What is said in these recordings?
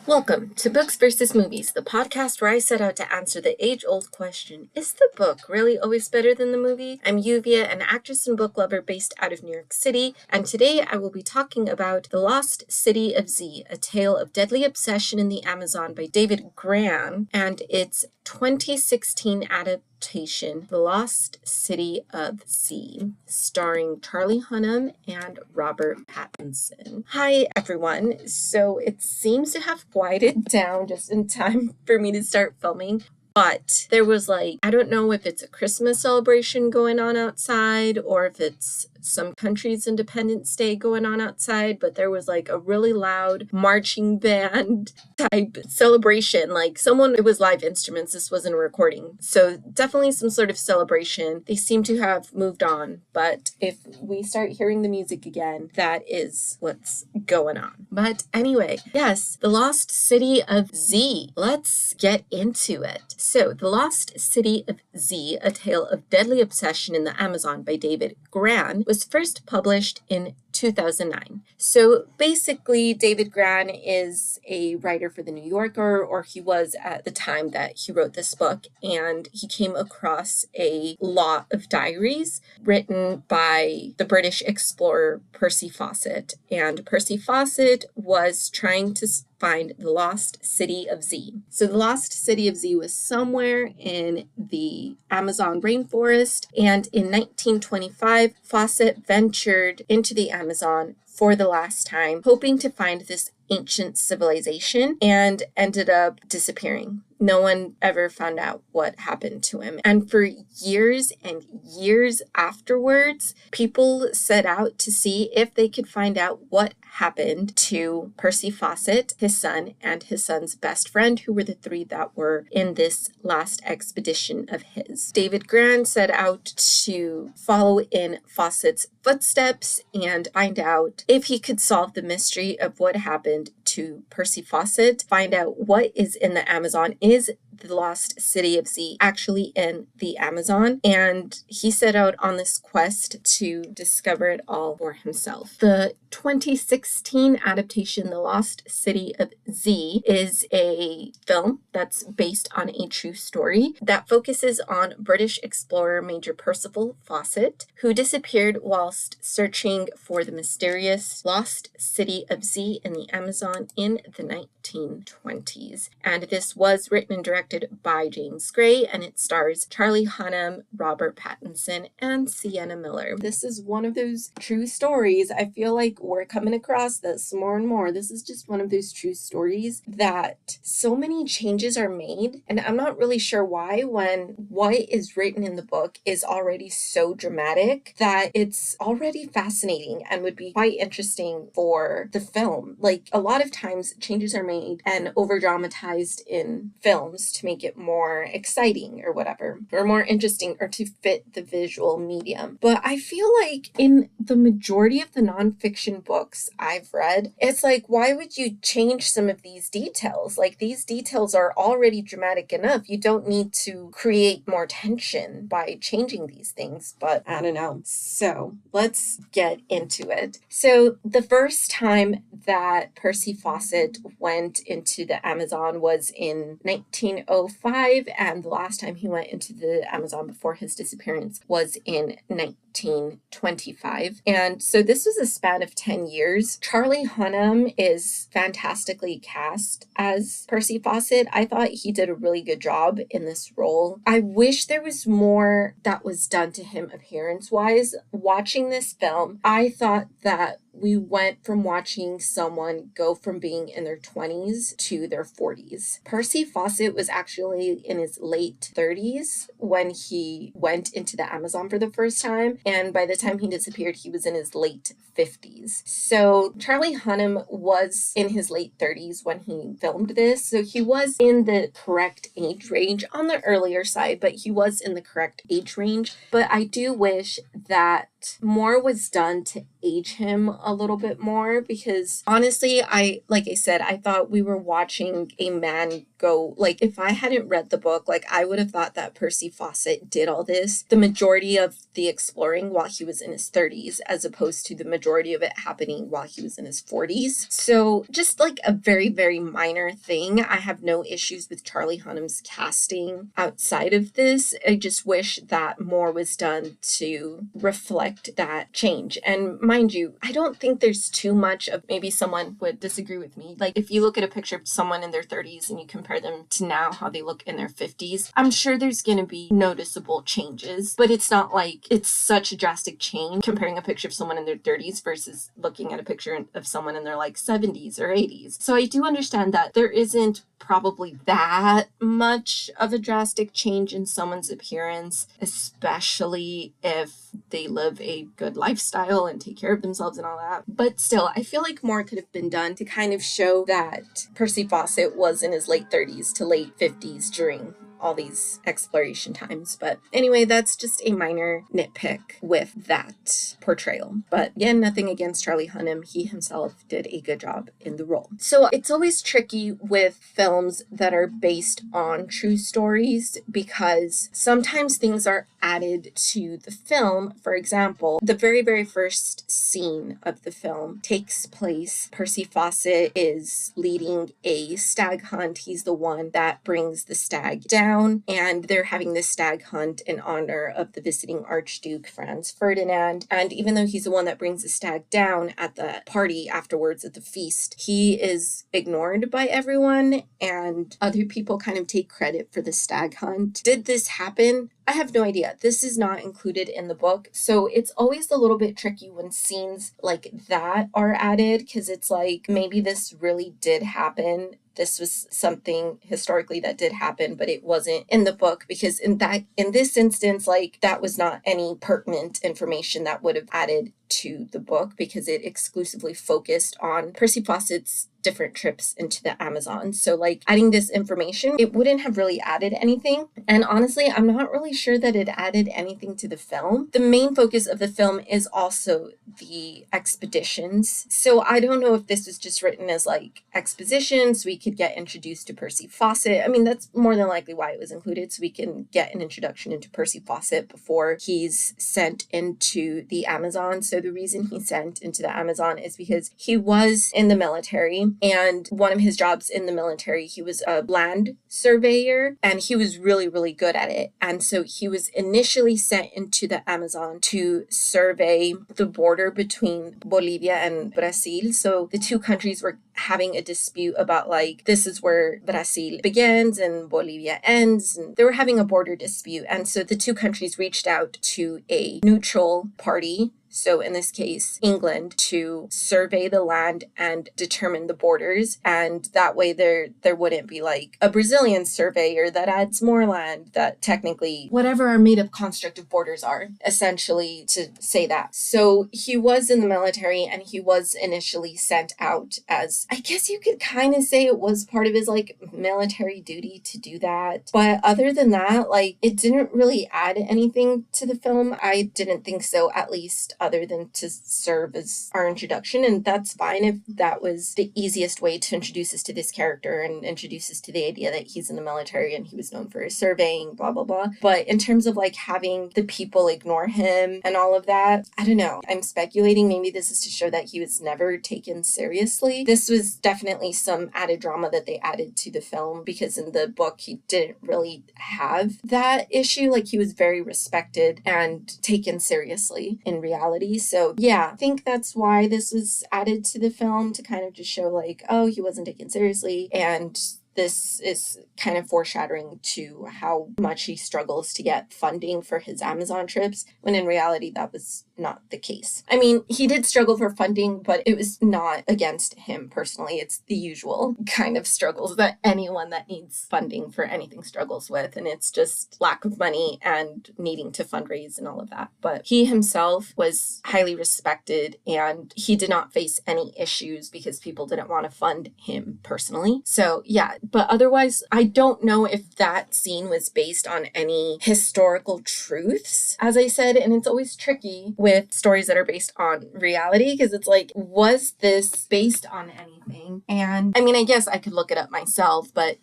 Welcome to Books versus Movies, the podcast where I set out to answer the age-old question, is the book really always better than the movie? I'm Yuvia, an actress and book lover based out of New York City, and today I will be talking about The Lost City of Z, a tale of deadly obsession in the Amazon by David Grann, and its 2016 adaptation, The Lost City of Z, starring Charlie Hunnam and Robert Pattinson. Hi, everyone. So it seems to have quieted down just in time for me to start filming. But there was I don't know if it's a Christmas celebration going on outside or if it's some country's Independence Day going on outside, but there was a really loud marching band type celebration. It was live instruments. This wasn't a recording. So definitely some sort of celebration. They seem to have moved on, but if we start hearing the music again, that is what's going on. But anyway, yes, The Lost City of Z. Let's get into it. So, The Lost City of Z, a tale of deadly obsession in the Amazon by David Grann, was first published in 2009. So basically, David Grann is a writer for The New Yorker, or he was at the time that he wrote this book, and he came across a lot of diaries written by the British explorer Percy Fawcett. And Percy Fawcett was trying to find the lost city of Z. So the lost city of Z was somewhere in the Amazon rainforest, and in 1925, Fawcett ventured into the Amazon for the last time, hoping to find this ancient civilization, and ended up disappearing. No one ever found out what happened to him. And for years and years afterwards, people set out to see if they could find out what happened to Percy Fawcett, his son, and his son's best friend, who were the three that were in this last expedition of his. David Grann set out to follow in Fawcett's footsteps and find out if he could solve the mystery of what happened to Percy Fawcett, find out what is in the Amazon. Is the lost city of Z actually in the Amazon? And he set out on this quest to discover it all for himself. The 2016 adaptation, The Lost City of Z, is a film that's based on a true story that focuses on British explorer Major Percival Fawcett, who disappeared whilst searching for the mysterious lost city of Z in the Amazon in the 1920s. And this was written and directed by James Gray, and it stars Charlie Hunnam, Robert Pattinson, and Sienna Miller. This is one of those true stories. I feel like we're coming across this more and more. This is just one of those true stories that so many changes are made, and I'm not really sure why, when what is written in the book is already so dramatic that it's already fascinating and would be quite interesting for the film. A lot of times changes are made and over dramatized in films to make it more exciting or whatever, or more interesting, or to fit the visual medium. But I feel like in the majority of the nonfiction books I've read, it's why would you change some of these details? These details are already dramatic enough. You don't need to create more tension by changing these things, but I don't know. So let's get into it. So the first time that Percy Fawcett went into the Amazon was in 1905, and the last time he went into the Amazon before his disappearance was in 1925. And so this was a span of 10 years. Charlie Hunnam is fantastically cast as Percy Fawcett. I thought he did a really good job in this role. I wish there was more that was done to him appearance-wise. Watching this film, I thought that we went from watching someone go from being in their 20s to their 40s. Percy Fawcett was actually in his late 30s when he went into the Amazon for the first time, and by the time he disappeared, he was in his late 50s. So Charlie Hunnam was in his late 30s when he filmed this, so he was in the correct age range, on the earlier side, but he was in the correct age range. But I do wish that that more was done to age him a little bit more, because honestly, like I said, I thought we were watching a man go, like, if I hadn't read the book, like, I would have thought that Percy Fawcett did all this, the majority of the exploring while he was in his 30s, as opposed to the majority of it happening while he was in his 40s. So just like a very, very minor thing. I have no issues with Charlie Hunnam's casting outside of this. I just wish that more was done to reflect that change. And mind you, I don't think there's too much of, maybe someone would disagree with me. Like, if you look at a picture of someone in their 30s and you compare them to now how they look in their 50s, I'm sure there's going to be noticeable changes, but it's not like it's such a drastic change comparing a picture of someone in their 30s versus looking at a picture of someone in their like 70s or 80s. So I do understand that there isn't probably that much of a drastic change in someone's appearance, especially if they live a good lifestyle and take care of themselves and all that. But still, I feel like more could have been done to kind of show that Percy Fawcett was in his late 30s to late 50s during all these exploration times. But anyway, that's just a minor nitpick with that portrayal. But again, nothing against Charlie Hunnam. He himself did a good job in the role. So it's always tricky with films that are based on true stories, because sometimes things are added to the film. For example, the very, very first scene of the film takes place. Percy Fawcett is leading a stag hunt. He's the one that brings the stag down, and they're having this stag hunt in honor of the visiting Archduke Franz Ferdinand. And even though he's the one that brings the stag down at the party afterwards at the feast, he is ignored by everyone, and other people kind of take credit for the stag hunt. Did this happen? I have no idea. This is not included in the book. So it's always a little bit tricky when scenes like that are added, because it's like, maybe this really did happen. This was something historically that did happen, but it wasn't in the book, because in this instance, like, that was not any pertinent information that would have added to the book, because it exclusively focused on Percy Fawcett's different trips into the Amazon. So like, adding this information, it wouldn't have really added anything. And honestly, I'm not really sure that it added anything to the film. The main focus of the film is also the expeditions. So I don't know if this was just written as like exposition so we could get introduced to Percy Fawcett. I mean, that's more than likely why it was included, so we can get an introduction into Percy Fawcett before he's sent into the Amazon. So the reason he's sent into the Amazon is because he was in the military, and one of his jobs in the military, he was a land surveyor, and he was really, really good at it. And so he was initially sent into the Amazon to survey the border between Bolivia and Brazil. So the two countries were having a dispute about, like, this is where Brazil begins and Bolivia ends, and they were having a border dispute. And so the two countries reached out to a neutral party, so in this case, England, to survey the land and determine the borders. And that way there wouldn't be like a Brazilian surveyor that adds more land, that technically, whatever our made up construct of borders are, essentially to say that. So he was in the military, and he was initially sent out as, I guess you could kind of say it was part of his like military duty to do that. But other than that, like, it didn't really add anything to the film. I didn't think so, at least, other than to serve as our introduction. And that's fine if that was the easiest way to introduce us to this character and introduce us to the idea that he's in the military and he was known for his surveying, blah, blah, blah. But in terms of like having the people ignore him and all of that, I don't know. I'm speculating. Maybe this is to show that he was never taken seriously. This was definitely some added drama that they added to the film, because in the book, he didn't really have that issue. Like, he was very respected and taken seriously in reality. So yeah, I think that's why this was added to the film, to kind of just show like, oh, he wasn't taken seriously. And this is kind of foreshadowing to how much he struggles to get funding for his Amazon trips, when in reality that was not the case. I mean, he did struggle for funding, but it was not against him personally. It's the usual kind of struggles that anyone that needs funding for anything struggles with, and it's just lack of money and needing to fundraise and all of that. But he himself was highly respected, and he did not face any issues because people didn't want to fund him personally. So yeah, But otherwise, I don't know if that scene was based on any historical truths, as I said, and it's always tricky with stories that are based on reality, because it's like, was this based on anything? And I mean, I guess I could look it up myself, but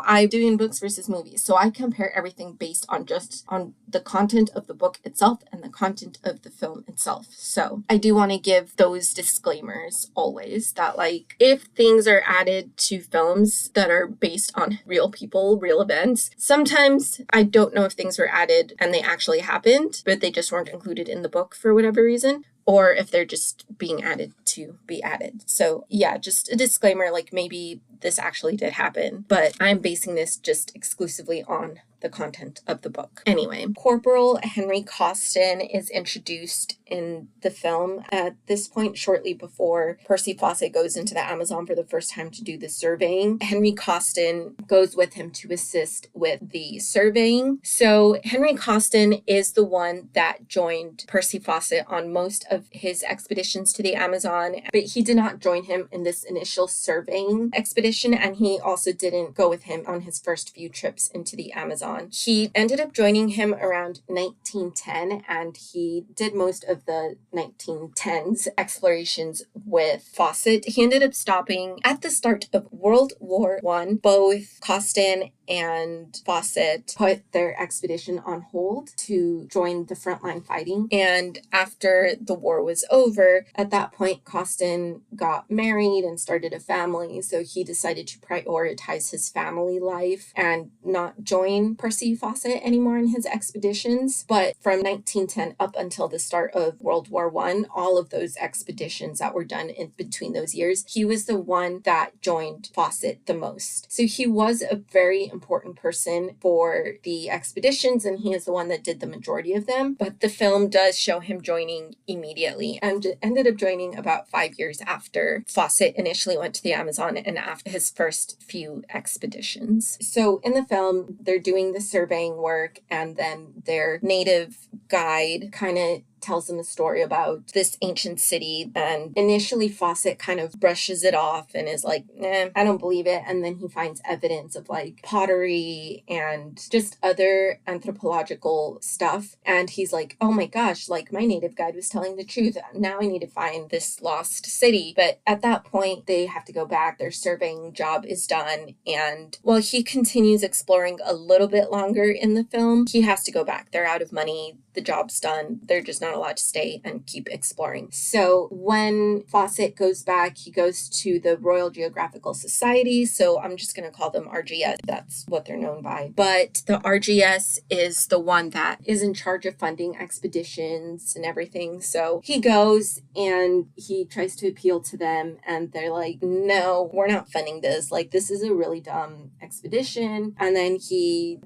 I'm doing books versus movies, so I compare everything based on just on the content of the book itself and the content of the film itself. So I do want to give those disclaimers always, that like, if things are added to films that are based on real people, real events, sometimes I don't know if things were added and they actually happened, but they just weren't included in the book for whatever reason, or if they're just being added to be added. So yeah, just a disclaimer, like maybe this actually did happen, but I'm basing this just exclusively on the content of the book. Anyway, Corporal Henry Costin is introduced in the film at this point, shortly before Percy Fawcett goes into the Amazon for the first time to do the surveying. Henry Costin goes with him to assist with the surveying. So Henry Costin is the one that joined Percy Fawcett on most of his expeditions to the Amazon, but he did not join him in this initial surveying expedition, and he also didn't go with him on his first few trips into the Amazon. He ended up joining him around 1910, and he did most of the 1910s explorations with Fawcett. He ended up stopping at the start of World War I. Both Costin and Fawcett put their expedition on hold to join the frontline fighting. And after the war was over, at that point, Costin got married and started a family. So he decided to prioritize his family life and not join Percy Fawcett anymore in his expeditions. But from 1910 up until the start of World War I, all of those expeditions that were done in between those years, he was the one that joined Fawcett the most. So he was a very important person for the expeditions, and he is the one that did the majority of them. But the film does show him joining immediately, and ended up joining about 5 years after Fawcett initially went to the Amazon and after his first few expeditions. So in the film, they're doing the surveying work, and then their native guide kind of tells them a story about this ancient city, and initially Fawcett kind of brushes it off and is like, I don't believe it. And then he finds evidence of like pottery and just other anthropological stuff, and he's like, oh my gosh, like my native guide was telling the truth. Now I need to find this lost city. But at that point they have to go back, their surveying job is done, and while he continues exploring a little bit longer in the film, he has to go back. They're out of money, the job's done, they're just not allowed to stay and keep exploring. So when Fawcett goes back, he goes to the Royal Geographical Society. So I'm just going to call them RGS. That's what they're known by. But the RGS is the one that is in charge of funding expeditions and everything. So he goes and he tries to appeal to them, and they're like, no, we're not funding this. Like, this is a really dumb expedition. And then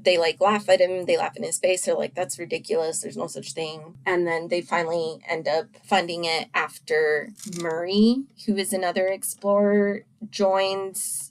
they like laugh at him. They laugh in his face. They're like, that's ridiculous. There's no such thing. And then they finally end up funding it after Murray, who is another explorer, joins.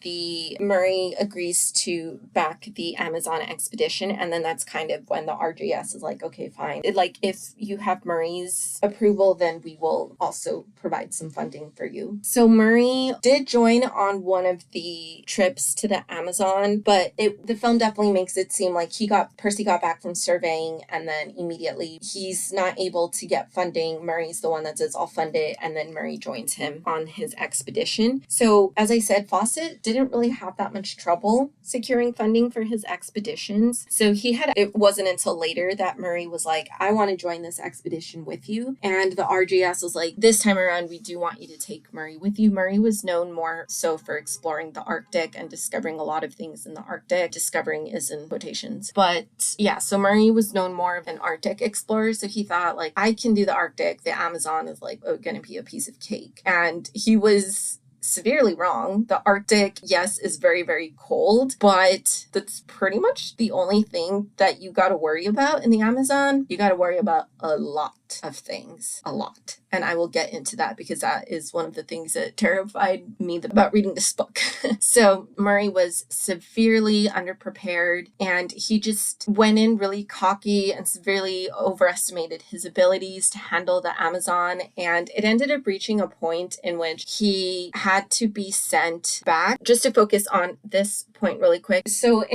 Murray agrees to back the Amazon expedition, and then that's kind of when the RGS is like, okay, fine. If you have Murray's approval, then we will also provide some funding for you. So Murray did join on one of the trips to the Amazon, but the film definitely makes it seem like Percy got back from surveying, and then immediately he's not able to get funding. Murray's the one that says, I'll fund it, and then Murray joins him on his expedition. So as I said, Fawcett didn't really have that much trouble securing funding for his expeditions. So it wasn't until later that Murray was like, I want to join this expedition with you. And the RGS was like, this time around, we do want you to take Murray with you. Murray was known more so for exploring the Arctic and discovering a lot of things in the Arctic. Discovering is in quotations. But yeah, so Murray was known more of an Arctic explorer. So he thought, like, I can do the Arctic. The Amazon is like, going to be a piece of cake. And he was severely wrong. The Arctic, yes, is very, very cold, but that's pretty much the only thing that you got to worry about in the Amazon. You got to worry about a lot of things, a lot. And I will get into that because that is one of the things that terrified me about reading this book. So Murray was severely underprepared, and he just went in really cocky and severely overestimated his abilities to handle the Amazon. And it ended up reaching a point in which he had to be sent back. Just to focus on this point really quick. So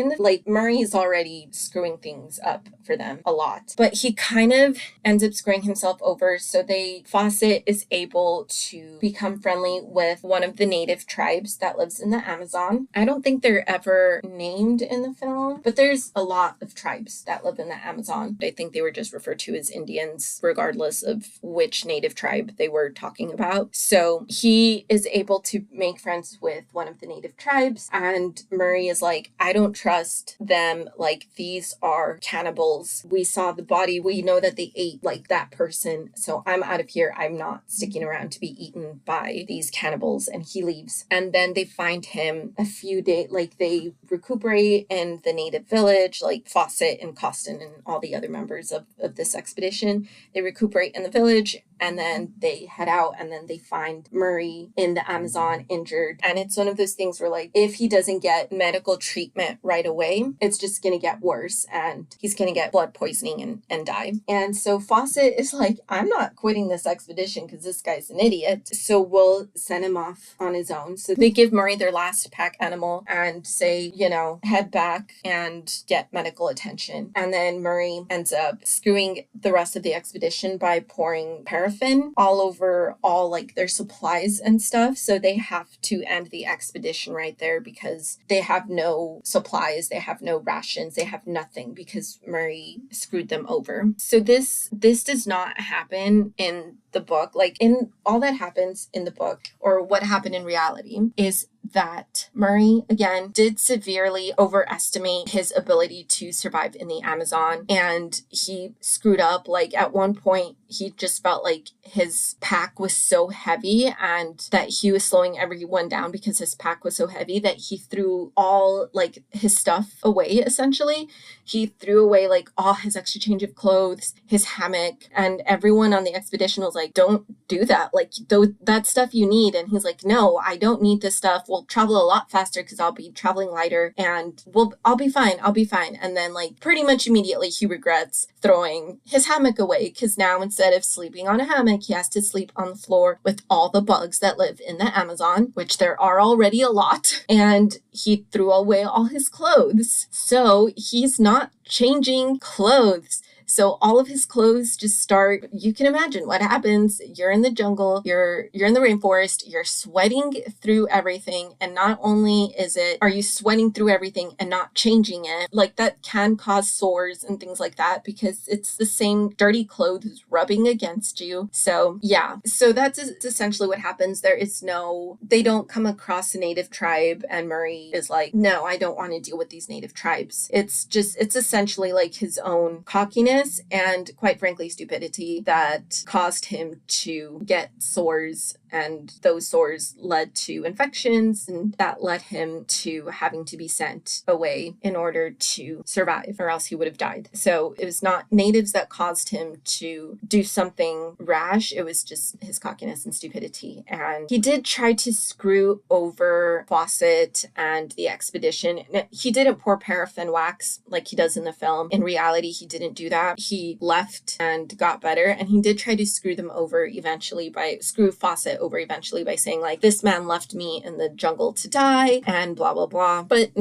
Murray is already screwing things up for them a lot, but he kind of ends up screwing himself over. So Fawcett is able to become friendly with one of the native tribes that lives in the Amazon. I don't think they're ever named in the film, but there's a lot of tribes that live in the Amazon. I think they were just referred to as Indians, regardless of which native tribe they were talking about. So he is able to make friends with one of the native tribes, and Murray is like, I don't trust them. Like, these are cannibals. We saw the body. We know that they ate like that person. So I'm out of here. I'm not sticking around to be eaten by these cannibals. And he leaves. And then they find him a few days, like they recuperate in the native village, like Fawcett and Costin and all the other members of this expedition. They recuperate in the village, and then they head out, and then they find Murray in the Amazon injured. And it's one of those things where, like, if he doesn't get medical treatment right away, it's just going to get worse, and he's going to get blood poisoning and die. And so Fawcett is like, I'm not quitting this expedition because this guy's an idiot. So we'll send him off on his own. So they give Murray their last pack animal and say, head back and get medical attention. And then Murray ends up screwing the rest of the expedition by pouring paraffin all over all like their supplies and stuff. So they have to end the expedition right there because they have no supplies, they have no rations, they have nothing because Murray screwed them over. So this does not happen in the book. Like, in all that happens in the book, or what happened in reality, is that Murray, again, did severely overestimate his ability to survive in the Amazon, and he screwed up. Like, at one point, he just felt like his pack was so heavy and that he was slowing everyone down because his pack was so heavy that he threw all, like, his stuff away, essentially. He threw away, like, all his extra change of clothes, his hammock, and everyone on the expedition was like, don't do that. Like, that stuff you need. And he's like, no, I don't need this stuff. We'll travel a lot faster because I'll be traveling lighter, and I'll be fine. And then, like, pretty much immediately he regrets throwing his hammock away because now instead of sleeping on a hammock, he has to sleep on the floor with all the bugs that live in the Amazon, which there are already a lot. And he threw away all his clothes. So he's not changing clothes. So all of his clothes just start, you can imagine what happens. You're in the jungle, you're in the rainforest, you're sweating through everything. And not only are you sweating through everything and not changing it, like, that can cause sores and things like that because it's the same dirty clothes rubbing against you. So yeah, so that's essentially what happens. They don't come across a native tribe, and Murray is like, no, I don't want to deal with these native tribes. It's essentially like his own cockiness and, quite frankly, stupidity that caused him to get sores, and those sores led to infections, and that led him to having to be sent away in order to survive, or else he would have died. So it was not natives that caused him to do something rash. It was just his cockiness and stupidity. And he did try to screw over Fawcett and the expedition. He didn't pour paraffin wax like he does in the film. In reality, he didn't do that. He left and got better, and he did try to screw Fawcett over eventually by saying, like, this man left me in the jungle to die and blah blah blah. But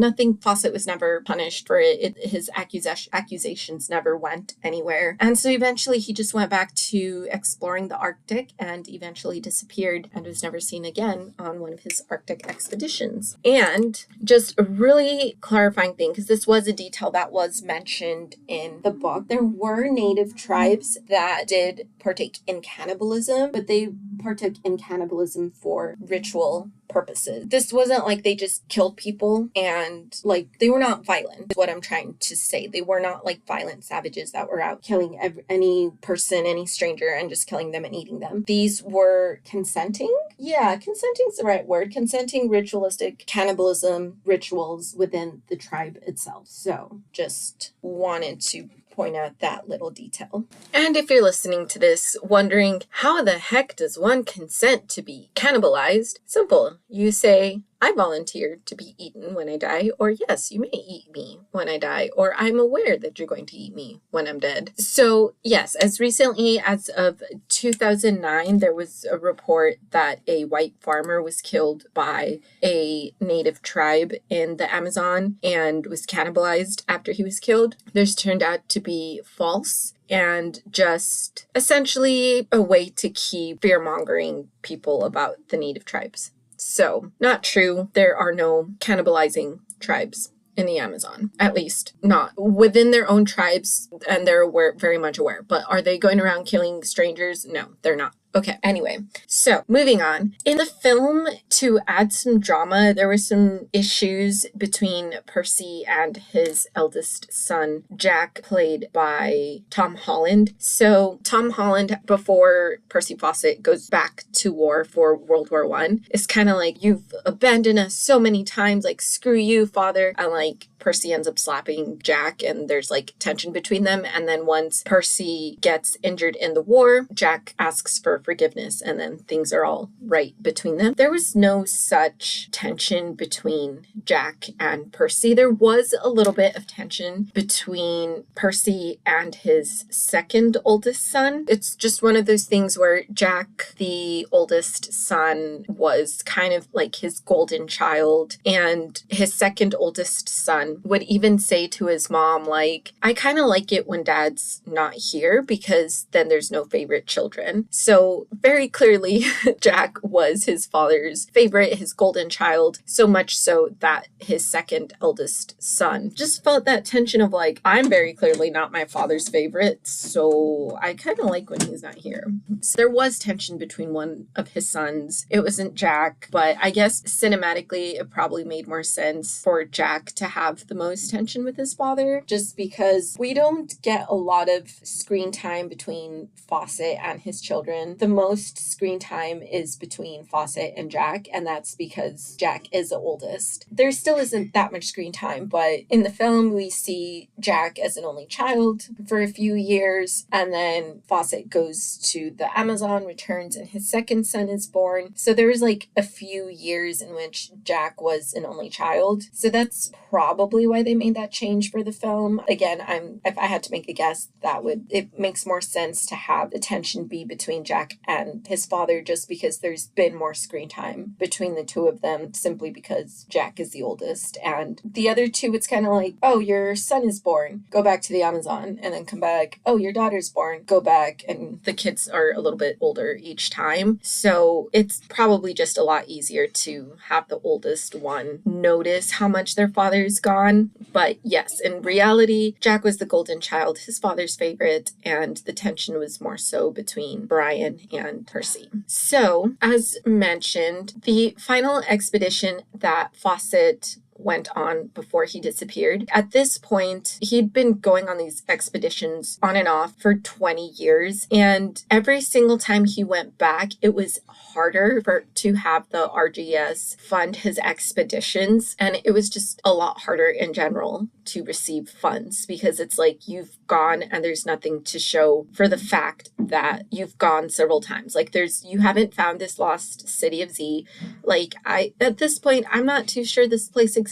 Fawcett was never punished for it. His accusations never went anywhere, and so eventually he just went back to exploring the Arctic and eventually disappeared and was never seen again on one of his Arctic expeditions. And just a really clarifying thing, because this was a detail that was mentioned in the book, there were native tribes that did partake in cannibalism, but they partook in cannibalism for ritual purposes. This wasn't like they just killed people, and, like, they were not violent, is what I'm trying to say. They were not like violent savages that were out killing any person, any stranger, and just killing them and eating them. These were consenting? Yeah, consenting's the right word. Consenting ritualistic cannibalism rituals within the tribe itself. So just wanted to point out that little detail. And if you're listening to this wondering, how the heck does one consent to be cannibalized? Simple. You say, I volunteered to be eaten when I die, or yes, you may eat me when I die, or I'm aware that you're going to eat me when I'm dead. So yes, as recently as of 2009, there was a report that a white farmer was killed by a native tribe in the Amazon and was cannibalized after he was killed. This turned out to be false and just essentially a way to keep fear-mongering people about the native tribes. So, not true. There are no cannibalizing tribes in the Amazon, at least not within their own tribes, and they're very much aware. But are they going around killing strangers? No, they're not. Okay, anyway, so moving on. In the film, to add some drama, there were some issues between Percy and his eldest son, Jack, played by Tom Holland. So Tom Holland, before Percy Fawcett goes back to war for World War I, is kind of like, you've abandoned us so many times, like, screw you, father. And like, Percy ends up slapping Jack, and there's like tension between them. And then once Percy gets injured in the war, Jack asks for forgiveness, and then things are all right between them. There was no such tension between Jack and Percy. There was a little bit of tension between Percy and his second oldest son. It's just one of those things where Jack, the oldest son, was kind of like his golden child, and his second oldest son would even say to his mom, like, I kind of like it when dad's not here because then there's no favorite children. So very clearly, Jack was his father's favorite, his golden child, so much so that his second eldest son just felt that tension of like, I'm very clearly not my father's favorite, so I kind of like when he's not here. So there was tension between one of his sons. It wasn't Jack, but I guess cinematically, it probably made more sense for Jack to have the most tension with his father, just because we don't get a lot of screen time between Fawcett and his children. The most screen time is between Fawcett and Jack, and that's because Jack is the oldest. There still isn't that much screen time, but in the film we see Jack as an only child for a few years, and then Fawcett goes to the Amazon, returns, and his second son is born. So there was like a few years in which Jack was an only child. So that's probably why they made that change for the film. Again, if I had to make a guess, it makes more sense to have the tension be between Jack and his father, just because there's been more screen time between the two of them, simply because Jack is the oldest. And the other two, it's kind of like, oh, your son is born, go back to the Amazon, and then come back. Oh, your daughter's born, go back. And the kids are a little bit older each time. So it's probably just a lot easier to have the oldest one notice how much their father's gone. But yes, in reality, Jack was the golden child, his father's favorite, and the tension was more so between Brian and Percy. So, as mentioned, the final expedition that Fawcett went on before he disappeared. At this point, he'd been going on these expeditions on and off for 20 years. And every single time he went back, it was harder to have the RGS fund his expeditions. And it was just a lot harder in general to receive funds, because it's like you've gone and there's nothing to show for the fact that you've gone several times. Like you haven't found this lost city of Z. Like at this point, I'm not too sure this place exists.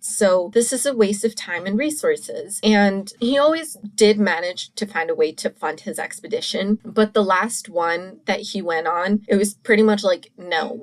So this is a waste of time and resources. And he always did manage to find a way to fund his expedition. But the last one that he went on, it was pretty much like, no,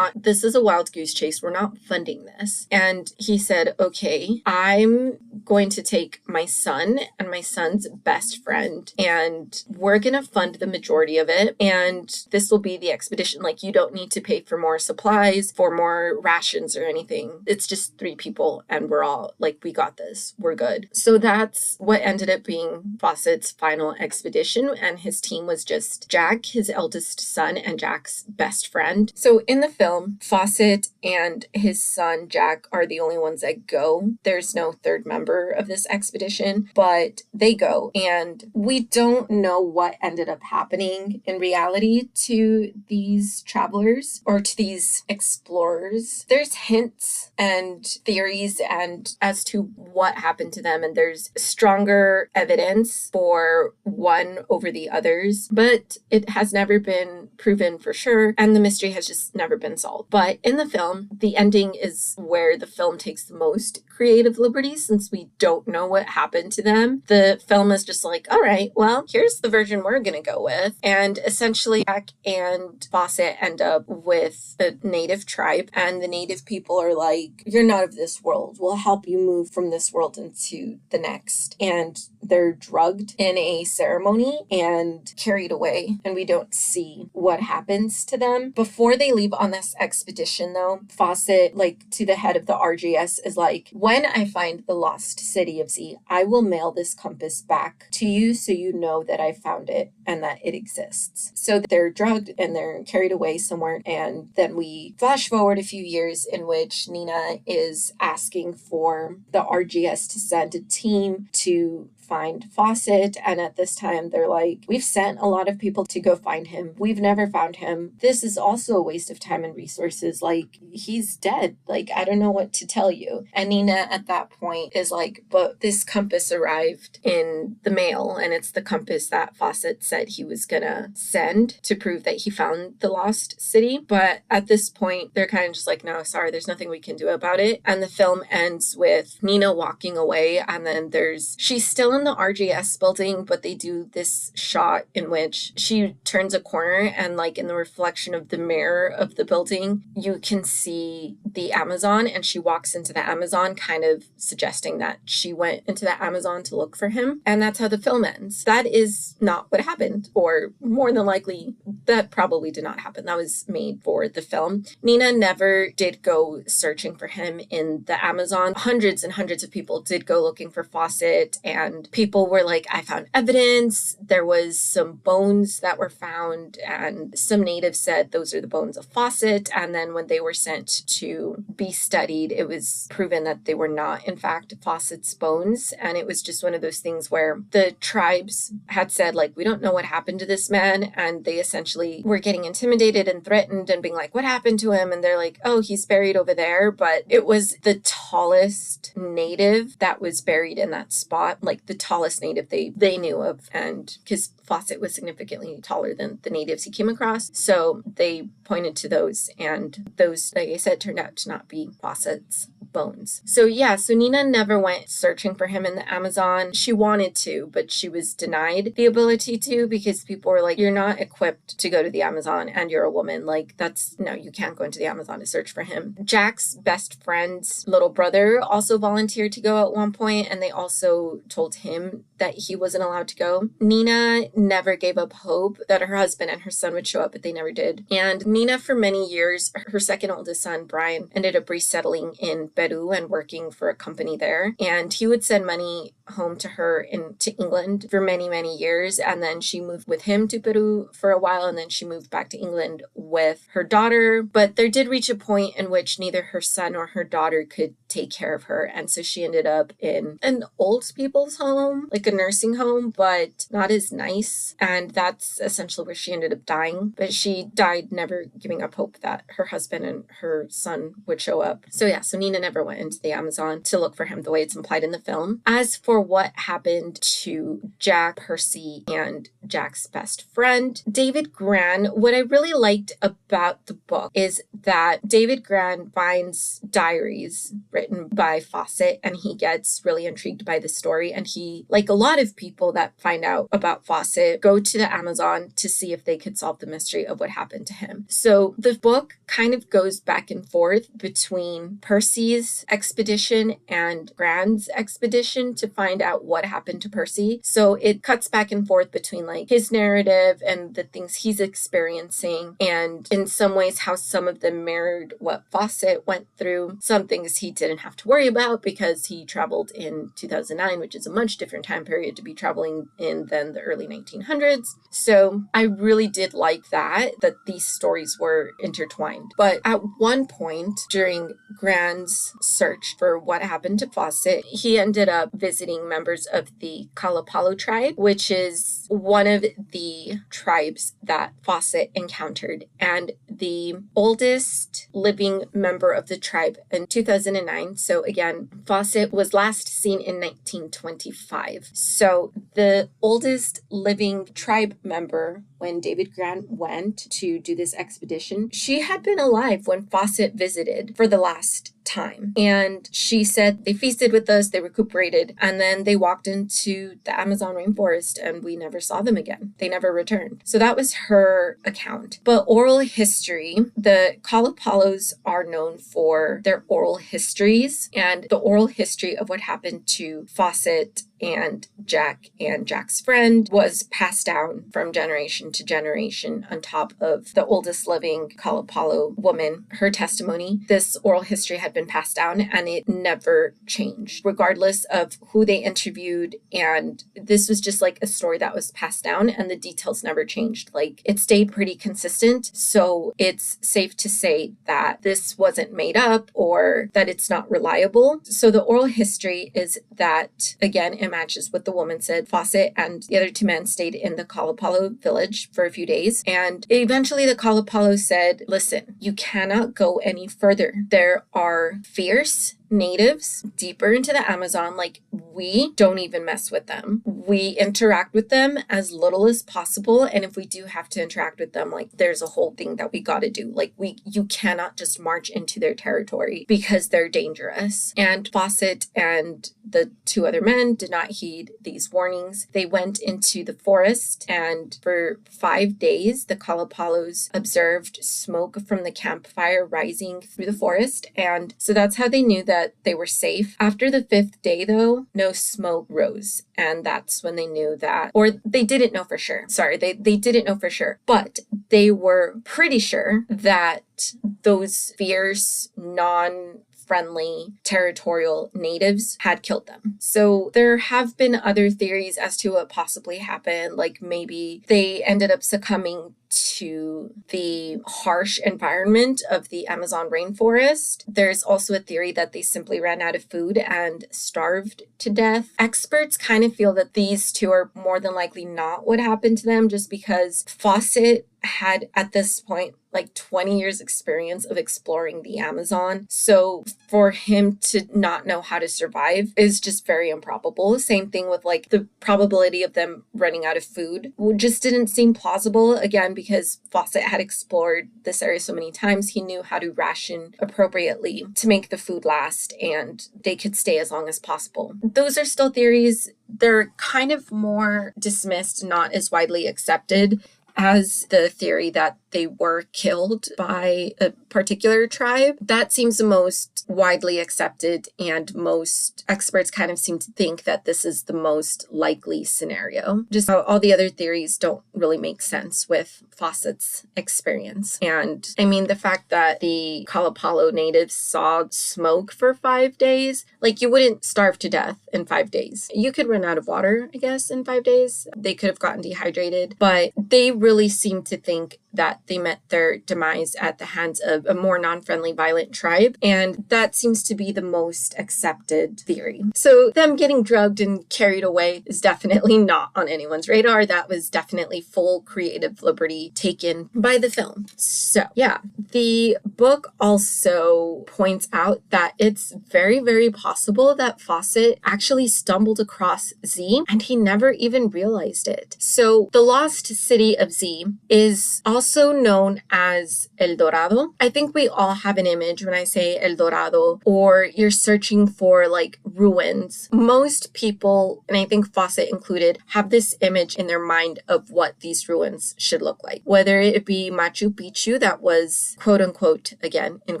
this is a wild goose chase. We're not funding this. And he said, okay, I'm going to take my son and my son's best friend, and we're going to fund the majority of it. And this will be the expedition. Like, you don't need to pay for more supplies, for more rations or anything. It's just 3 people and we're all like, we got this, we're good. So that's what ended up being Fawcett's final expedition, and his team was just Jack, his eldest son, and Jack's best friend. So in the film, Fawcett and his son Jack are the only ones that go. There's no third member of this expedition, but they go, and we don't know what ended up happening in reality to these travelers or to these explorers. There's hints and theories and as to what happened to them, and there's stronger evidence for one over the others, but it has never been proven for sure, and the mystery has just never been solved. But in the film, the ending is where the film takes the most creative liberties, since we don't know what happened to them. The film is just like, all right, well, here's the version we're gonna go with. And essentially Jack and Fawcett end up with a native tribe, and the native people are like, you're not of this world, we'll help you move from this world into the next. And they're drugged in a ceremony and carried away, and we don't see what happens to them. Before they leave on this expedition though, Fawcett, like to the head of the RGS, is like, when I find the lost city of Z, I will mail this compass back to you so you know that I found it and that it exists. So they're drugged and they're carried away somewhere, and then we flash forward a few years in which Nina is asking for the RGS to send a team to find Fawcett, and at this time they're like, we've sent a lot of people to go find him, we've never found him, this is also a waste of time and resources, like he's dead, like I don't know what to tell you. And Nina at that point is like, but this compass arrived in the mail, and it's the compass that Fawcett said he was gonna send to prove that he found the lost city. But at this point they're kind of just like, no, sorry, there's nothing we can do about it. And the film ends with Nina walking away, and then she's still in the RGS building, but they do this shot in which she turns a corner, and like in the reflection of the mirror of the building, you can see the Amazon, and she walks into the Amazon, kind of suggesting that she went into the Amazon to look for him. And that's how the film ends. That is not what happened, or more than likely, that probably did not happen. That was made for the film. Nina never did go searching for him in the Amazon. Hundreds and hundreds of people did go looking for Fawcett, and people were like, I found evidence. There was some bones that were found, and some natives said those are the bones of Fawcett. And then when they were sent to be studied, it was proven that they were not, in fact, Fawcett's bones. And it was just one of those things where the tribes had said, like, we don't know what happened to this man. And they essentially were getting intimidated and threatened and being like, what happened to him? And they're like, oh, he's buried over there. But it was the tallest native that was buried in that spot, like the tallest native they knew of. And because Fawcett was significantly taller than the natives he came across, so they pointed to those, and those, like I said, turned out to not be Fawcett's bones. So Nina never went searching for him in the Amazon. She wanted to, but she was denied the ability to, because people were like, you're not equipped to go to the Amazon and you're a woman. Like, no, you can't go into the Amazon to search for him. Jack's best friend's little brother also volunteered to go at one point, and they also told him that he wasn't allowed to go. Nina never gave up hope that her husband and her son would show up, but they never did. And Nina, for many years, her second oldest son, Brian, ended up resettling in Peru and working for a company there. And he would send money home to her to England for many, many years. And then she moved with him to Peru for a while, and then she moved back to England with her daughter. But there did reach a point in which neither her son or her daughter could take care of her. And so she ended up in an old people's home, like a nursing home, but not as nice. And that's essentially where she ended up dying. But she died never giving up hope that her husband and her son would show up. So Nina never went into the Amazon to look for him the way it's implied in the film. As for what happened to Jack, Percy, and Jack's best friend, David Grann, what I really liked about the book is that David Grann finds diaries written by Fawcett, and he gets really intrigued by the story. And he, like a lot of people that find out about Fawcett, go to the Amazon to see if they could solve the mystery of what happened to him. So the book kind of goes back and forth between Percy's expedition and Grann's expedition to find out what happened to Percy. So it cuts back and forth between like his narrative and the things he's experiencing, and in some ways how some of them mirrored what Fawcett went through. Some things he didn't have to worry about because he traveled in 2009, which is a much different time period to be traveling in than the early 1900s. So I really did like that these stories were intertwined. But at one point during Grann's his search for what happened to Fawcett, he ended up visiting members of the Kalapalo tribe, which is one of the tribes that Fawcett encountered, and the oldest living member of the tribe in 2009. So again, Fawcett was last seen in 1925. So the oldest living tribe member, when David Grann went to do this expedition, she had been alive when Fawcett visited for the last time. And she said they feasted with us, they recuperated, and then they walked into the Amazon rainforest and we never saw them again. They never returned. So that was her account. But oral history, the Kalapalos are known for their oral histories, and the oral history of what happened to Fawcett and Jack's friend was passed down from generation to generation on top of the oldest living Kalapalo woman, her testimony. This oral history had been passed down and it never changed, regardless of who they interviewed. And this was just like a story that was passed down and the details never changed. Like, it stayed pretty consistent. So it's safe to say that this wasn't made up or that it's not reliable. So the oral history is that, again, it matches what the woman said. Fawcett and the other two men stayed in the Kalapalo village for a few days. And eventually the Kalapalo said, listen, you cannot go any further. There are fierce natives deeper into the Amazon. Like, we don't even mess with them. We interact with them as little as possible. And if we do have to interact with them, like, there's a whole thing that we got to do. Like, you cannot just march into their territory because they're dangerous. And Fawcett and the two other men did not heed these warnings. They went into the forest, and for 5 days, the Kalapalos observed smoke from the campfire rising through the forest. And so that's how they knew that they were safe. After the 5th day, though, no smoke rose. And that's when they knew that, or they didn't know for sure. Sorry, they didn't know for sure, but they were pretty sure that those fierce, non-friendly territorial natives had killed them. So there have been other theories as to what possibly happened. Like, maybe they ended up succumbing to the harsh environment of the Amazon rainforest. There's also a theory that they simply ran out of food and starved to death. Experts kind of feel that these two are more than likely not what happened to them, just because Fawcett had at this point like 20 years experience of exploring the Amazon. So for him to not know how to survive is just very improbable. Same thing with like the probability of them running out of food just didn't seem plausible. Again, because Fawcett had explored this area so many times, he knew how to ration appropriately to make the food last and they could stay as long as possible. Those are still theories. They're kind of more dismissed, not as widely accepted as the theory that they were killed by a particular tribe. That seems the most widely accepted, and most experts kind of seem to think that this is the most likely scenario. Just how all the other theories don't really make sense with Fawcett's experience. And I mean, the fact that the Kalapalo natives saw smoke for 5 days, like, you wouldn't starve to death in 5 days. You could run out of water, I guess, in 5 days. They could have gotten dehydrated, but they really seem to think that they met their demise at the hands of a more non-friendly, violent tribe. And that seems to be the most accepted theory. So them getting drugged and carried away is definitely not on anyone's radar. That was definitely full creative liberty taken by the film. So yeah, the book also points out that it's very, very possible that Fawcett actually stumbled across Z and he never even realized it. So the lost city of Z is also known as El Dorado. I think we all have an image when I say El Dorado, or you're searching for like ruins. Most people, and I think Fawcett included, have this image in their mind of what these ruins should look like. Whether it be Machu Picchu, that was quote unquote, again in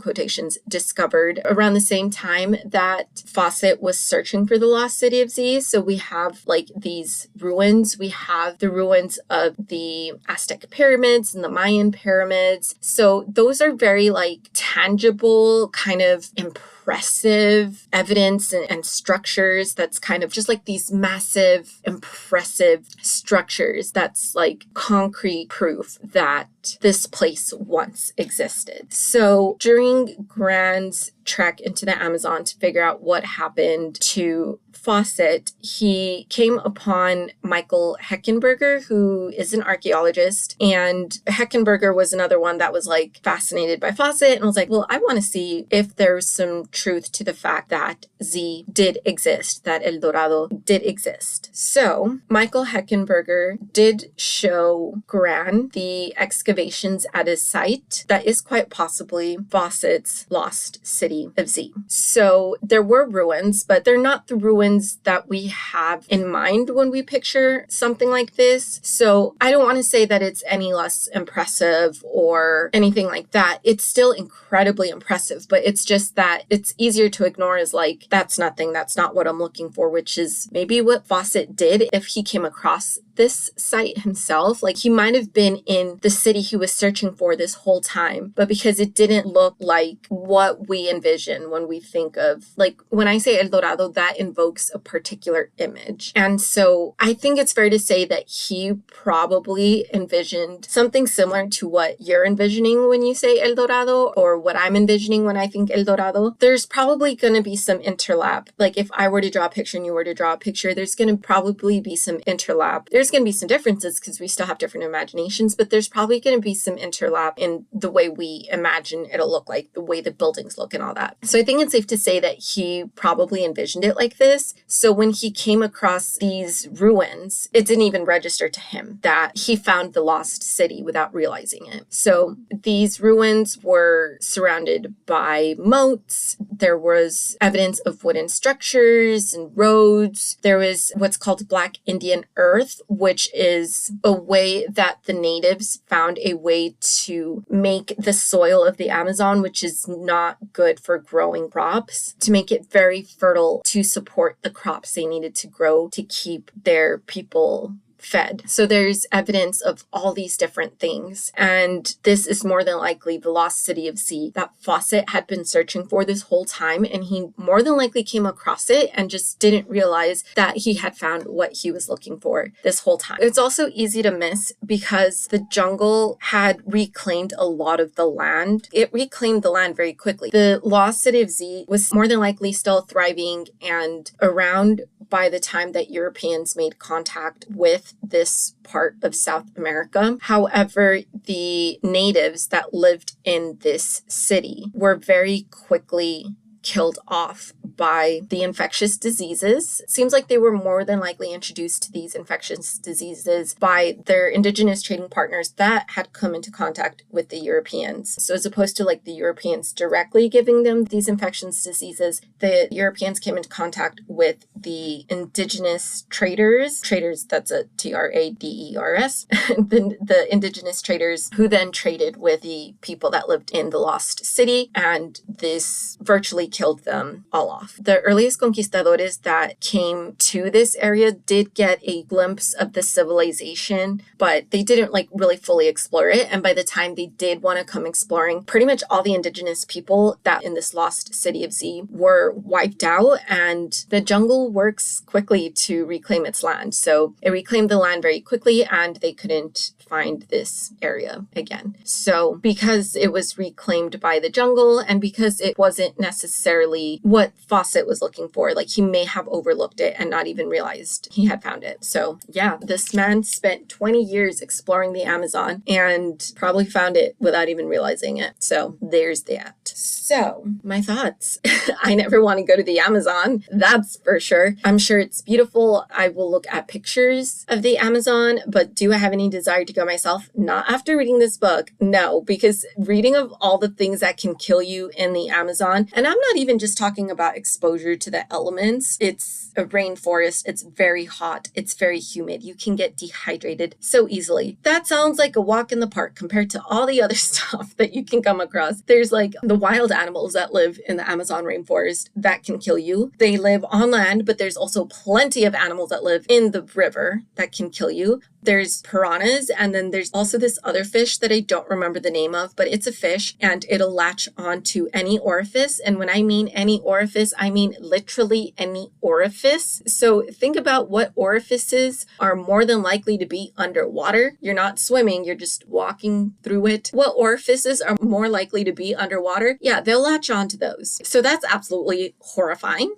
quotations, discovered around the same time that Fawcett was searching for the lost city of Z. So we have like these ruins. We have the ruins of the Aztec pyramids and the Mayan pyramids. So those are very like tangible, kind of impressive impressive evidence and structures that's kind of just like these massive, impressive structures that's like concrete proof that this place once existed. So during Grann's trek into the Amazon to figure out what happened to Fawcett, he came upon Michael Heckenberger, who is an archaeologist. And Heckenberger was another one that was like fascinated by Fawcett and was like, well, I want to see if there's some truth to the fact that Z did exist, that El Dorado did exist. So Michael Heckenberger did show Grann the excavations at his site that is quite possibly Fawcett's lost city of Z. So there were ruins, but they're not the ruins that we have in mind when we picture something like this. So I don't want to say that it's any less impressive or anything like that. It's still incredibly impressive, but it's just that it's easier to ignore as like, that's nothing, that's not what I'm looking for, which is maybe what Fawcett did if he came across this site himself. Like he might have been in the city he was searching for this whole time, but because it didn't look like what we envision when we think of, like when I say El Dorado, that invokes a particular image. And so I think it's fair to say that he probably envisioned something similar to what you're envisioning when you say El Dorado, or what I'm envisioning when I think El Dorado. There's probably going to be some interlap. Like if I were to draw a picture and you were to draw a picture, there's going to probably be some interlap. There's going to be some differences because we still have different imaginations, but there's probably going to be some interlap in the way we imagine it'll look like, the way the buildings look and all that. So I think it's safe to say that he probably envisioned it like this. So when he came across these ruins, it didn't even register to him that he found the lost city without realizing it. So these ruins were surrounded by moats. There was evidence of wooden structures and roads. There was what's called black Indian earth, which is a way that the natives found a way to make the soil of the Amazon, which is not good for growing crops, to make it very fertile to support the crops they needed to grow to keep their people fed. So there's evidence of all these different things. And this is more than likely the lost city of Z that Fawcett had been searching for this whole time. And he more than likely came across it and just didn't realize that he had found what he was looking for this whole time. It's also easy to miss because the jungle had reclaimed a lot of the land. It reclaimed the land very quickly. The lost city of Z was more than likely still thriving and around by the time that Europeans made contact with this part of South America. However, the natives that lived in this city were very quickly killed off by the infectious diseases. It seems like they were more than likely introduced to these infectious diseases by their indigenous trading partners that had come into contact with the Europeans. So as opposed to like the Europeans directly giving them these infectious diseases, the Europeans came into contact with the indigenous traders, that's a Traders, the indigenous traders who then traded with the people that lived in the lost city, and this virtually killed them all off. The earliest conquistadores that came to this area did get a glimpse of the civilization, but they didn't like really fully explore it. And by the time they did want to come exploring, pretty much all the indigenous people that in this lost city of Z were wiped out, and the jungle works quickly to reclaim its land. So it reclaimed the land very quickly and they couldn't find this area again. So because it was reclaimed by the jungle and because it wasn't necessarily what Fawcett was looking for, like he may have overlooked it and not even realized he had found it. So yeah, this man spent 20 years exploring the Amazon and probably found it without even realizing it. So there's that. So my thoughts. I never want to go to the Amazon, that's for sure. I'm sure it's beautiful. I will look at pictures of the Amazon, but do I have any desire to go myself? Not after reading this book. No, because reading of all the things that can kill you in the Amazon, and I'm not even just talking about exposure to the elements. It's a rainforest. It's very hot. It's very humid. You can get dehydrated so easily. That sounds like a walk in the park compared to all the other stuff that you can come across. There's like the wild animals that live in the Amazon rainforest that can kill you. They live on land, but there's also plenty of animals that live in the river that can kill you. There's piranhas, and then there's also this other fish that I don't remember the name of, but it's a fish and it'll latch onto any orifice. And when I mean any orifice, I mean literally any orifice. So think about what orifices are more than likely to be underwater. You're not swimming, you're just walking through it. What orifices are more likely to be underwater? Yeah, they'll latch onto those. So that's absolutely horrifying.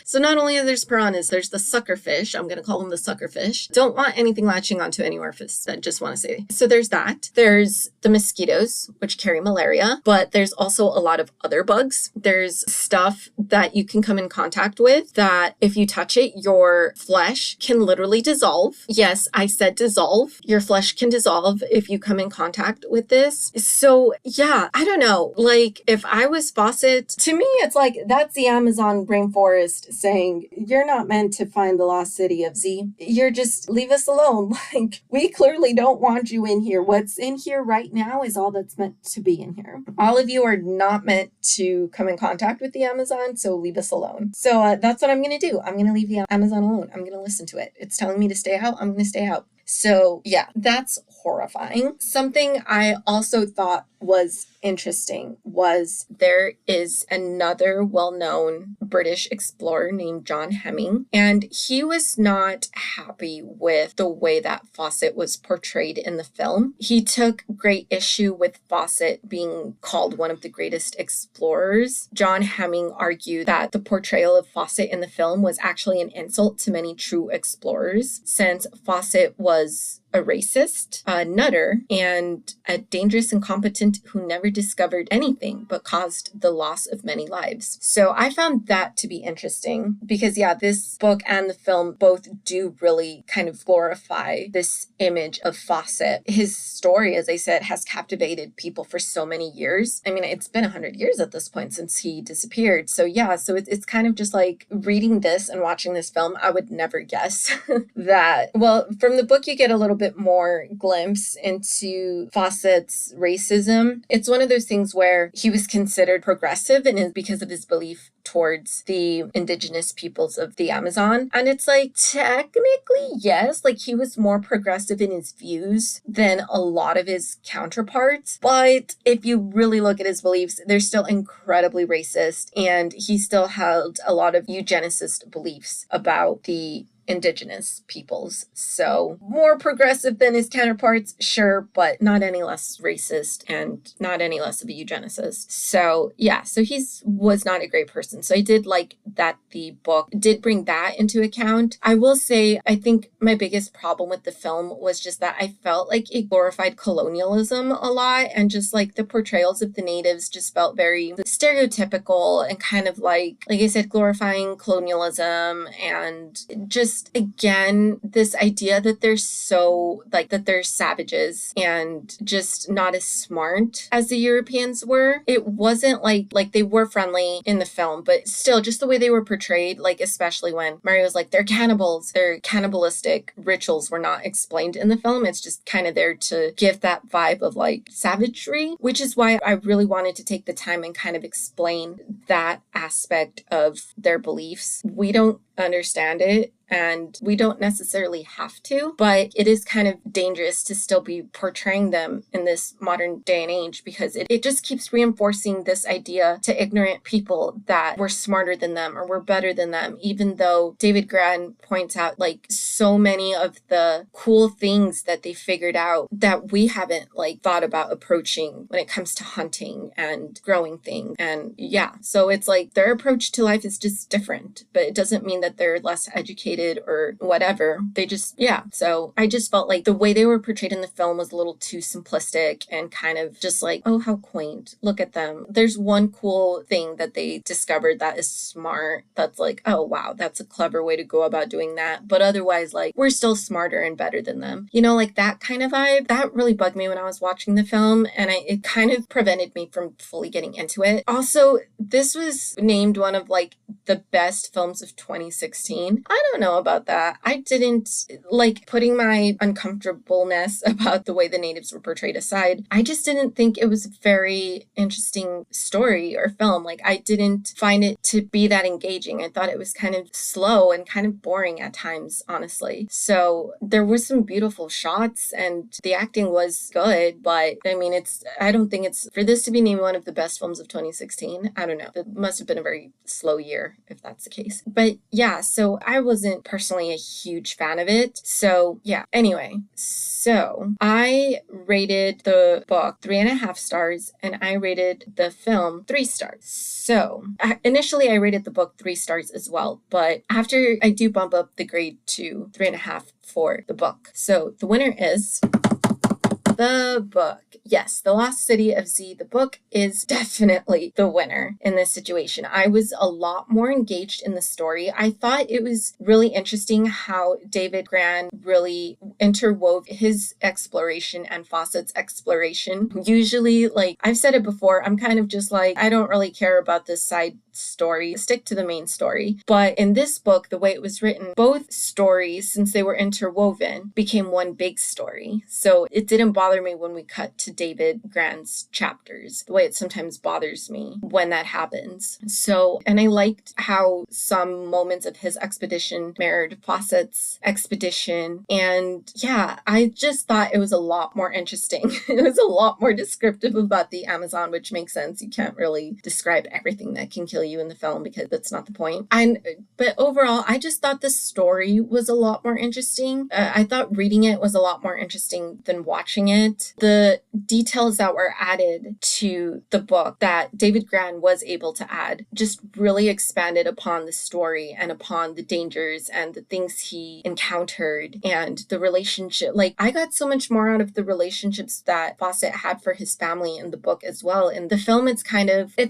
So not only there's piranhas, there's the suckerfish. I'm going to call them the suckerfish. Don't want anything latching onto any orifice. I just want to say. So there's that. There's the mosquitoes, which carry malaria, but there's also a lot of other bugs. There's stuff that you can come in contact with that if you touch it, your flesh can literally dissolve. Yes, I said dissolve. Your flesh can dissolve if you come in contact with this. So yeah, I don't know. Like if I was Fawcett, to me, it's like that's the Amazon rainforest saying, you're not meant to find the lost city of Z. You're just leave us alone. Like we clearly don't want you in here. What's in here right now is all that's meant to be in here. All of you are not meant to come in contact with the Amazon, so leave us alone. So that's what I'm going to do. I'm going to leave the Amazon alone. I'm going to listen to it. It's telling me to stay out. I'm going to stay out. So yeah, that's horrifying. Something I also thought was interesting was there is another well-known British explorer named John Hemming, and he was not happy with the way that Fawcett was portrayed in the film. He took great issue with Fawcett being called one of the greatest explorers. John Hemming argued that the portrayal of Fawcett in the film was actually an insult to many true explorers, since Fawcett was a racist, a nutter, and a dangerous incompetent who never discovered anything but caused the loss of many lives. So I found that to be interesting because, yeah, this book and the film both do really kind of glorify this image of Fawcett. His story, as I said, has captivated people for so many years. I mean, it's been 100 years at this point since he disappeared. So yeah, so it's kind of just like reading this and watching this film, I would never guess that. Well, from the book, you get a little bit more glimpse into Fawcett's racism. It's one of those things where he was considered progressive and because of his belief towards the indigenous peoples of the Amazon. And it's like, technically, yes, like he was more progressive in his views than a lot of his counterparts. But if you really look at his beliefs, they're still incredibly racist. And he still held a lot of eugenicist beliefs about the indigenous peoples. So more progressive than his counterparts, sure, but not any less racist and not any less of a eugenicist. So yeah, so was not a great person. So I did like that the book did bring that into account. I will say, I think my biggest problem with the film was just that I felt like it glorified colonialism a lot, and just like the portrayals of the natives just felt very stereotypical and kind of like I said, glorifying colonialism, and just again, this idea that they're so that they're savages and just not as smart as the Europeans were. It wasn't like they were friendly in the film, but still just the way they were portrayed, like especially when Mario's like, they're cannibals, their cannibalistic rituals were not explained in the film. It's just kind of there to give that vibe of like savagery, which is why I really wanted to take the time and kind of explain that aspect of their beliefs. We don't understand it, and we don't necessarily have to, but it is kind of dangerous to still be portraying them in this modern day and age, because it just keeps reinforcing this idea to ignorant people that we're smarter than them or we're better than them, even though David Grann points out like so many of the cool things that they figured out that we haven't thought about approaching when it comes to hunting and growing things. And yeah, so it's like their approach to life is just different, but it doesn't mean that they're less educated or whatever. They just, yeah. So I just felt like the way they were portrayed in the film was a little too simplistic and kind of just like, oh, how quaint. Look at them. There's one cool thing that they discovered that is smart. That's like, oh, wow, that's a clever way to go about doing that. But otherwise, we're still smarter and better than them. That kind of vibe, that really bugged me when I was watching the film. And it kind of prevented me from fully getting into it. Also, this was named one of the best films of 2016. 2016. I don't know about that. I didn't like putting my uncomfortableness about the way the natives were portrayed aside. I just didn't think it was a very interesting story or film. Like, I didn't find it to be that engaging. I thought it was kind of slow and kind of boring at times, honestly. So there were some beautiful shots and the acting was good, but I mean, I don't think it's for this to be named one of the best films of 2016. I don't know. It must have been a very slow year if that's the case. But yeah, so I wasn't personally a huge fan of it. So yeah, anyway, so I rated the book 3.5 stars and I rated the film 3 stars. So initially I rated the book 3 stars as well, but after I do bump up the grade to 3.5 for the book. So the winner is the book. Yes, The Lost City of Z, the book, is definitely the winner in this situation. I was a lot more engaged in the story. I thought it was really interesting how David Grann really interwove his exploration and Fawcett's exploration. Usually, like I've said it before, I'm kind of just like, I don't really care about this side story, stick to the main story. But in this book, the way it was written, both stories, since they were interwoven, became one big story. So it didn't bother me when we cut to David Grann's chapters, the way it sometimes bothers me when that happens. So, and I liked how some moments of his expedition mirrored Fawcett's expedition. And yeah, I just thought it was a lot more interesting. It was a lot more descriptive about the Amazon, which makes sense. You can't really describe everything that can kill you in the film because that's not the point. But overall, I just thought the story was a lot more interesting. I thought reading it was a lot more interesting than watching it. The details that were added to the book that David Grann was able to add just really expanded upon the story and upon the dangers and the things he encountered and the relationship. Like, I got so much more out of the relationships that Fawcett had for his family in the book as well. In the film, it's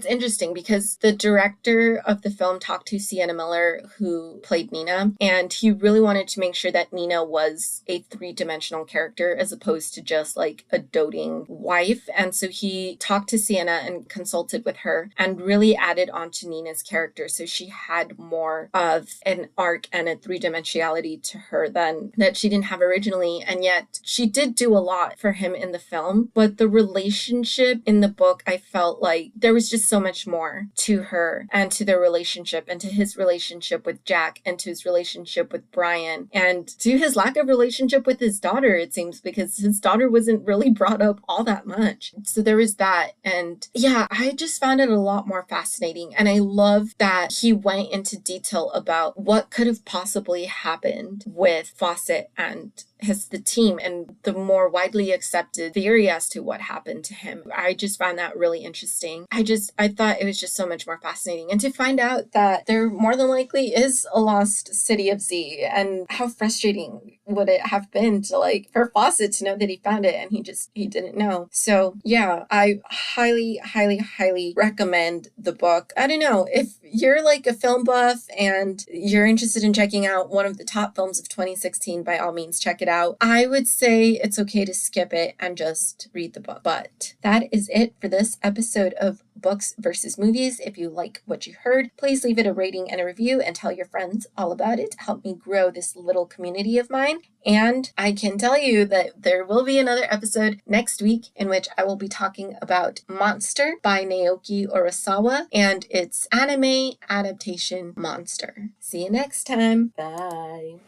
interesting because the director of the film talked to Sienna Miller, who played Nina, and he really wanted to make sure that Nina was a three-dimensional character as opposed to just like a doting wife. And so he talked to Sienna and consulted with her and really added on to Nina's character. So she had more of an arc and a three-dimensionality to her than that she didn't have originally. And yet she did do a lot for him in the film. But the relationship in the book, I felt like there was just so much more to her and to their relationship and to his relationship with Jack and to his relationship with Brian and to his lack of relationship with his daughter, it seems, because his daughter wasn't really brought up all that much. So there was that. And yeah, I just found it a lot more fascinating. And I love that he went into detail about what could have possibly happened with Fawcett and the team and the more widely accepted theory as to what happened to him. I just found that really interesting. I thought it was just so much more fascinating. And to find out that there more than likely is a lost city of Z, and how frustrating would it have been to like for Fawcett to know that he found it and he didn't know. So yeah, I highly, highly, highly recommend the book. I don't know, if you're like a film buff and you're interested in checking out one of the top films of 2016, by all means, check it out. I would say it's okay to skip it and just read the book. But that is it for this episode of Books versus Movies. If you like what you heard, please leave it a rating and a review and tell your friends all about it. Help me grow this little community of mine. And I can tell you that there will be another episode next week in which I will be talking about Monster by Naoki Urasawa and its anime adaptation Monster. See you next time. Bye.